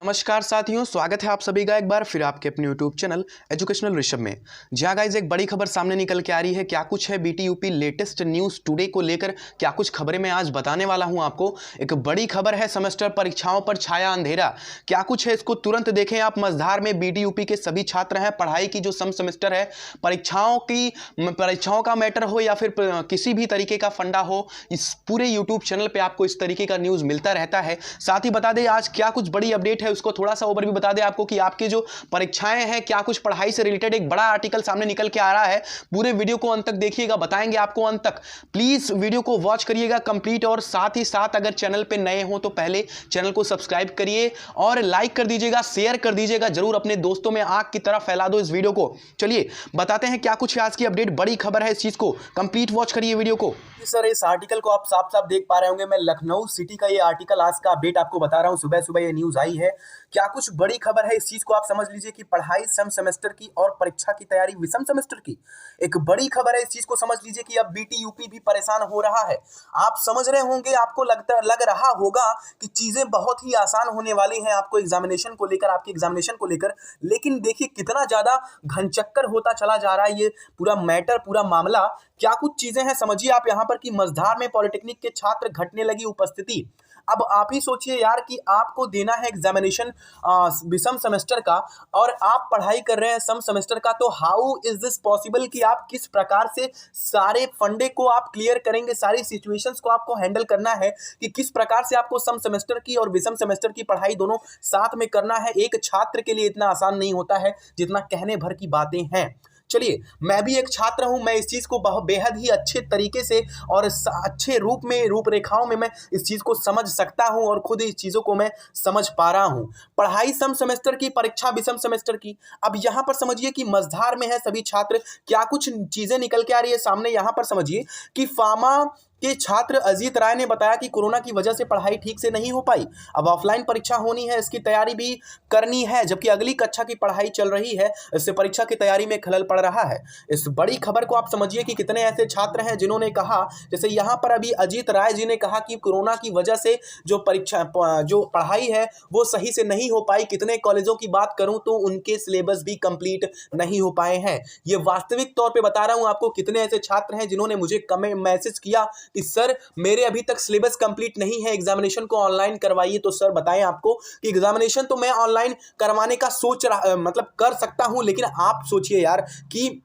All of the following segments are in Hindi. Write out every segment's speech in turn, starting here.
नमस्कार साथियों, स्वागत है आप सभी का एक बार फिर आपके अपने YouTube चैनल एजुकेशनल ऋषभ में। जहां गाइज एक बड़ी खबर सामने निकल के आ रही है। क्या कुछ है बीटीयूपी लेटेस्ट न्यूज़ टुडे को लेकर, क्या कुछ खबरें मैं आज बताने वाला हूं आपको। एक बड़ी खबर है, सेमेस्टर परीक्षाओं पर छाया अंधेरा। क्या कुछ है इसको तुरंत देखें आप। मझधार में बीटीयूपी के सभी छात्र हैं। पढ़ाई की जो सम सेमेस्टर है, परीक्षाओं का मैटर हो या फिर किसी भी तरीके का फंडा हो, इस पूरे यूट्यूब चैनल पर आपको इस तरीके का न्यूज़ मिलता रहता है। साथ ही बता दें आज क्या कुछ बड़ी अपडेट है, उसको थोड़ा सा ओवरव्यू बता दें आपको कि आपकी जो परीक्षाएं हैं, क्या कुछ पढ़ाई से रिलेटेड एक बड़ा आर्टिकल सामने निकल के आ रहा है। पूरे वीडियो को अंत तक देखिएगा, बताएंगे आपको अंत तक। प्लीज वीडियो को वॉच करिएगा कंप्लीट, और साथ ही साथ अगर चैनल पे नए हो तो पहले चैनल को सब्सक्राइब करिए और लाइक कर दीजिएगा, शेयर कर दीजिएगा जरूर अपने दोस्तों में, आग की तरह फैला दो इस वीडियो को। चलिए बताते हैं क्या कुछ आज की अपडेट, बड़ी खबर है, इस चीज को कंप्लीट वॉच करिए वीडियो को। सर इस आर्टिकल को आप साफ साफ देख पा रहे होंगे। मैं लखनऊ सिटी का ये आर्टिकल आज का अपडेट आपको बता रहा हूँ। सुबह सुबह ये न्यूज आई है। क्या कुछ बड़ी खबर है, इस चीज को आप समझ लीजिए कि पढ़ाई सम सेमेस्टर की और परीक्षा की तैयारी विषम सेमेस्टर की। एक बड़ी खबर है, इस चीज को समझ लीजिए कि अब बीटीयूपी भी परेशान हो रहा है। आप समझ रहे होंगे, आपको लग रहा होगा कि चीजें बहुत ही आसान होने वाली हैं आपको एग्जामिनेशन को लेकर, आपके एग्जामिनेशन को लेकर। लेकिन देखिए कितना ज्यादा घनचक्कर होता चला जा रहा है ये पूरा मैटर, पूरा मामला। क्या कुछ चीजें हैं समझिए आप यहाँ पर कि मझधार में पॉलिटेक्निक के छात्र घटने लगी उपस्थिति। अब आप ही सोचिए यार कि आपको देना है एग्जामिनेशन विषम सेमेस्टर का और आप पढ़ाई कर रहे हैं सम सेमेस्टर का। तो हाउ इज दिस पॉसिबल कि आप किस प्रकार से सारे फंडे को आप क्लियर करेंगे, सारी सिचुएशंस को आपको हैंडल करना है कि किस प्रकार से आपको सम सेमेस्टर की और विषम सेमेस्टर की पढ़ाई दोनों साथ में करना है। एक छात्र के लिए इतना आसान नहीं होता है जितना कहने भर की बातें हैं। चलिए, मैं भी एक छात्र हूं, मैं इस चीज को बेहद ही अच्छे तरीके से और अच्छे रूपरेखाओं में मैं इस चीज को समझ सकता हूं और खुद इस चीजों को मैं समझ पा रहा हूं। पढ़ाई सम सेमेस्टर की, परीक्षा विषम सेमेस्टर की। अब यहां पर समझिए कि मझधार में है सभी छात्र। क्या कुछ चीजें निकल के आ रही है सामने, यहां पर समझिए कि फार्मा के छात्र अजीत राय ने बताया कि कोरोना की वजह से पढ़ाई ठीक से नहीं हो पाई। अब ऑफलाइन परीक्षा होनी है, इसकी तैयारी भी करनी है, जबकि अगली कक्षा की पढ़ाई चल रही है। इससे परीक्षा की तैयारी में खलल पड़ रहा है। इस बड़ी खबर को आप समझिए कि कितने ऐसे छात्र हैं जिन्होंने कहा, जैसे यहाँ पर अभी अजीत राय जी ने कहा कि कोरोना की वजह से जो पढ़ाई है वो सही से नहीं हो पाई। कितने कॉलेजों की बात करूं तो उनके सिलेबस भी कंप्लीट नहीं हो पाए हैं। ये वास्तविक तौर पे बता रहा हूं आपको। कितने ऐसे छात्र हैं जिन्होंने मुझे कमेंट मैसेज किया कि सर मेरे अभी तक सिलेबस कंप्लीट नहीं है, एग्जामिनेशन को ऑनलाइन करवाइए। तो सर बताएं आपको कि एग्जामिनेशन तो मैं ऑनलाइन करवाने का मतलब कर सकता हूं, लेकिन आप सोचिए यार कि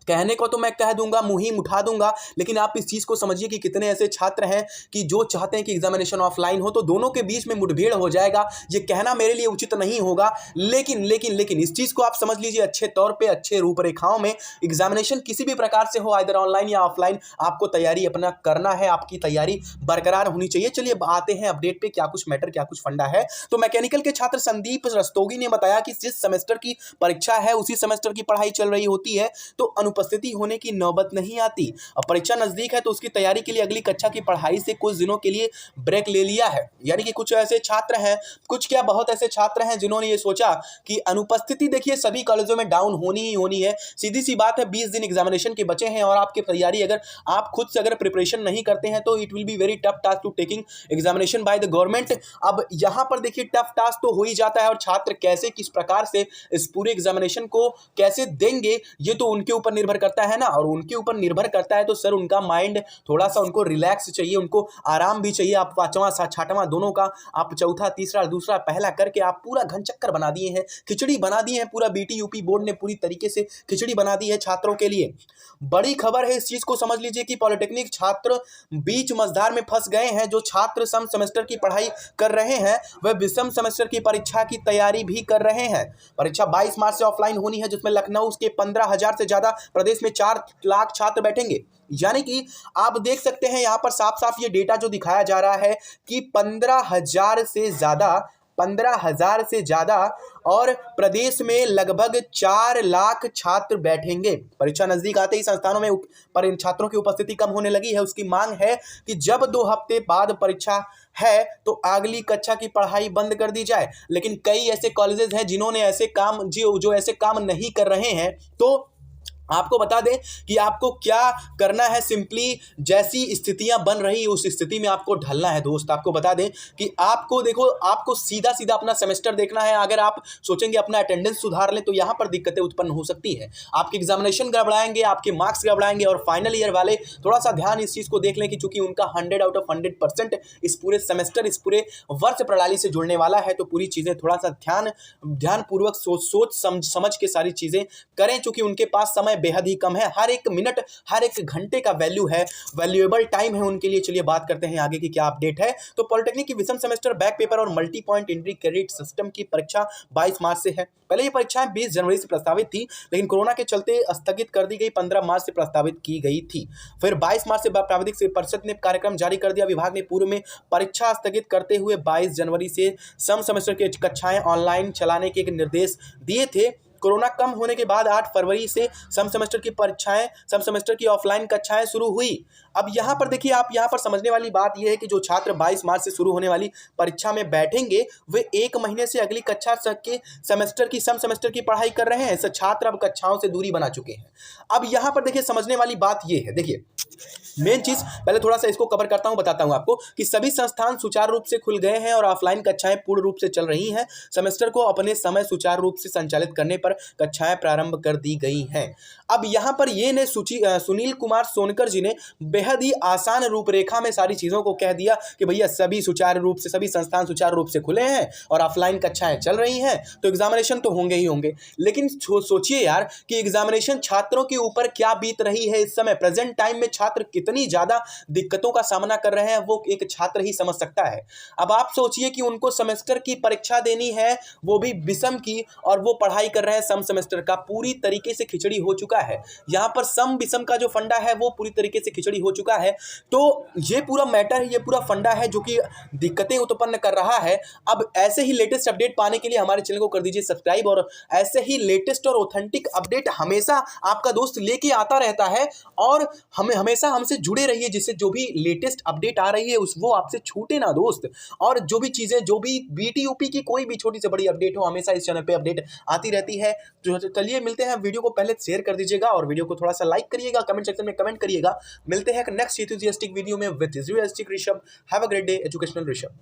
कहने को तो मैं कह दूंगा, मुहिम उठा दूंगा, लेकिन आप इस चीज को समझिए कि कितने ऐसे छात्र हैं कि जो चाहते हैं कि एग्जामिनेशन ऑफलाइन हो, तो दोनों के बीच में मुठभेड़ हो जाएगा। ये कहना मेरे लिए उचित नहीं होगा, लेकिन इस चीज को आप समझ लीजिए अच्छे तौर पे, अच्छे रूपरेखाओं में। एग्जामिनेशन किसी भी प्रकार से हो, इधर ऑनलाइन या ऑफलाइन, आपको तैयारी अपना करना है, आपकी तैयारी बरकरार होनी चाहिए। चलिए आते हैं अपडेट पे, क्या कुछ मैटर, क्या कुछ फंडा है। तो मैकेनिकल के छात्र संदीप रस्तोगी ने बताया कि जिस सेमेस्टर की परीक्षा है उसी सेमेस्टर की पढ़ाई चल रही होती है, तो उपस्थिति होने की नौबत नहीं आती। अब परीक्षा नजदीक है तो उसकी तैयारी के लिए अगली कक्षा की पढ़ाई से कुछ दिनों के लिए ब्रेक ले लिया है। यानी कि कुछ ऐसे छात्र हैं, कुछ क्या बहुत ऐसे छात्र हैं जिन्होंने ये सोचा कि अनुपस्थिति देखिए सभी कॉलेजों में डाउन होनी ही होनी है। सीधी सी बात है, 20 दिन एग्जामिनेशन के बचे हैं और आपकी तैयारी अगर आप खुद से अगर प्रिपरेशन नहीं करते हैं तो it will be very tough task to taking examination by the government. अब यहां पर देखिए टफ टास्क तो हो ही जाता है, और छात्र कैसे किस प्रकार से इस पूरे एग्जामिनेशन को कैसे देंगे ये तो उनके ऊपर निर्भर करता है ना। और उनके ऊपर निर्भर करता है तो सर उनका माइंड थोड़ा सा उनको रिलैक्स चाहिए, उनको आराम भी चाहिए। आप पांचवा छठवां दोनों का आप चौथा तीसरा दूसरा पहला करके आप पूरा घन चक्कर बना दिए हैं, खिचड़ी बना दी है। पूरा बीटीयूपी बोर्ड ने पूरी तरीके से खिचड़ी बना दी है छात्रों के लिए। बड़ी खबर है, इस चीज को समझ लीजिए कि पॉलिटेक्निक छात्र बीच मझधार में फंस गए हैं। जो छात्र सम सेमेस्टर की पढ़ाई कर रहे हैं वह विषम सेमेस्टर की परीक्षा की तैयारी भी कर रहे हैं। परीक्षा 22 मार्च से ऑफलाइन होनी है, जिसमें लखनऊ के 15,000 से ज्यादा, प्रदेश में 4 लाख छात्र बैठेंगे। यानी कि आप देख सकते हैं यहां पर साफ साफ ये डेटा जो दिखाया जा रहा है कि 15,000 से ज्यादा और प्रदेश में लगभग 4 लाख छात्र बैठेंगे। परीक्षा नजदीक आते ही संस्थानों में पर इन छात्रों की उपस्थिति कम होने लगी है। उसकी मांग है कि जब 2 हफ्ते बाद परीक्षा है तो अगली कक्षा की पढ़ाई बंद कर दी जाए। लेकिन कई ऐसे कॉलेजेस हैं जिन्होंने ऐसे काम जो ऐसे काम नहीं कर रहे हैं, तो आपको बता दें कि आपको क्या करना है। सिंपली जैसी स्थितियां बन रही उस स्थिति में आपको ढलना है दोस्त। आपको बता दें कि आपको देखो, आपको सीधा सीधा अपना सेमेस्टर देखना है। अगर आप सोचेंगे अपना अटेंडेंस सुधार लें तो यहां पर दिक्कतें उत्पन्न हो सकती है। आपके एग्जामिनेशन गड़बड़ाएंगे, आपके मार्क्स गड़बड़ाएंगे। और फाइनल ईयर वाले थोड़ा सा ध्यान इस चीज को देख लें कि चूंकि उनका 100 आउट ऑफ 100% इस पूरे सेमेस्टर, इस पूरे वर्ष प्रणाली से जुड़ने वाला है, तो पूरी चीजें थोड़ा सा ध्यानपूर्वक सोच समझ के सारी चीजें करें। चूंकि उनके पास समय बेहद ही कम है। हर एक मिनट, हर एक घंटे का वैल्यू है, वैल्यूएबल टाइम है उनके लिए। चलिए बात करते हैं आगे की क्या अपडेट है। तो पॉलिटेक्निक की विषम सेमेस्टर बैक पेपर और multi point entry credit system की परीक्षा 22 मार्च से है। पहले ये परीक्षाएं 20 जनवरी से प्रस्तावित थी, लेकिन कोरोना के चलते स्थगित कर दी गई। 15 मार्च से प्रस्तावित की गई थी, फिर 22 मार्च से प्राविधिक सेवा परिषद ने कार्यक्रम जारी कर दिया। विभाग ने पूर्व में परीक्षा स्थगित करते हुए 22 जनवरी से सम सेमेस्टर की कक्षाएं ऑनलाइन चलाने के निर्देश दिए थे। कोरोना कम होने के बाद 8 फरवरी से सम सेमेस्टर की ऑफलाइन कक्षाएं शुरू हुई। अब यहाँ पर देखिए, आप यहाँ पर समझने वाली बात यह है कि जो छात्र 22 मार्च से शुरू होने वाली परीक्षा में बैठेंगे, वे 1 महीने से अगली कक्षा तक के सम सेमेस्टर की पढ़ाई कर रहे हैं। ऐसे छात्र अब कक्षाओं से दूरी बना चुके हैं। अब यहाँ पर देखिए, समझने वाली बात यह है, देखिए मेन चीज पहले थोड़ा सा इसको कवर करता हूं, बताता हूं आपको कि सभी संस्थान सुचारू रूप से खुल गए हैं और ऑफलाइन कक्षाएं पूर्ण रूप से चल रही हैं। सेमेस्टर को अपने समय सुचारू रूप से संचालित करने पर कक्षाएं प्रारंभ कर दी गई हैं। अब यहां पर ये ने सुनील कुमार सोनकर जी ने बेहद ही आसान रूपरेखा में सारी चीजों को कह दिया कि भैया सभी संस्थान सुचारू रूप से खुले हैं और ऑफलाइन कक्षाएं चल रही हैं, तो एग्जामिनेशन तो होंगे ही होंगे। लेकिन सोचिए यार कि एग्जामिनेशन छात्रों के ऊपर क्या बीत रही है इस समय। प्रेजेंट टाइम में छात्र कितनी ज्यादा दिक्कतों का सामना कर रहे हैं, वो एक छात्र ही समझ सकता है। अब आप सोचिए कि उनको सेमेस्टर की परीक्षा देनी है, वो भी विषम की, और वो पढ़ाई कर रहे हैं सम सेमेस्टर का। पूरी तरीके से खिचड़ी हो चुका है। यहां पर सम विषम का जो फंडा है वो पूरी तरीके से खिचड़ी हो चुका है। तो ये पूरा मैटर है, ये पूरा फंडा है जो कि दिक्कतें उत्पन्न कर रहा है। अब ऐसे ही लेटेस्ट अपडेट पाने के लिए हमारे चैनल को कर दीजिए सब्सक्राइब, और ऐसे ही लेटेस्ट और ऑथेंटिक अपडेट हमेशा आपका दोस्त लेके आता रहता है। और हमें हमेशा हमसे जुड़े रहिए, जिससे जो भी लेटेस्ट अपडेट आ रही है वो आपसे छूटे ना दोस्त। और जो भी चीजें, जो भी बीटीयूपी की कोई भी छोटी से बड़ी अपडेट हो, हमेशा इस चैनल पे अपडेट आती रहती है। तो चलिए मिलते हैं। वीडियो को पहले शेयर कर दीजिएगा और वीडियो को थोड़ा सा लाइक करिएगा, कमेंट सेक्शन में कमेंट करिएगा। मिलते हैं नेक्स्ट यूट्यूब वीडियो में with Rishabh. Have a great day educational Rishabh.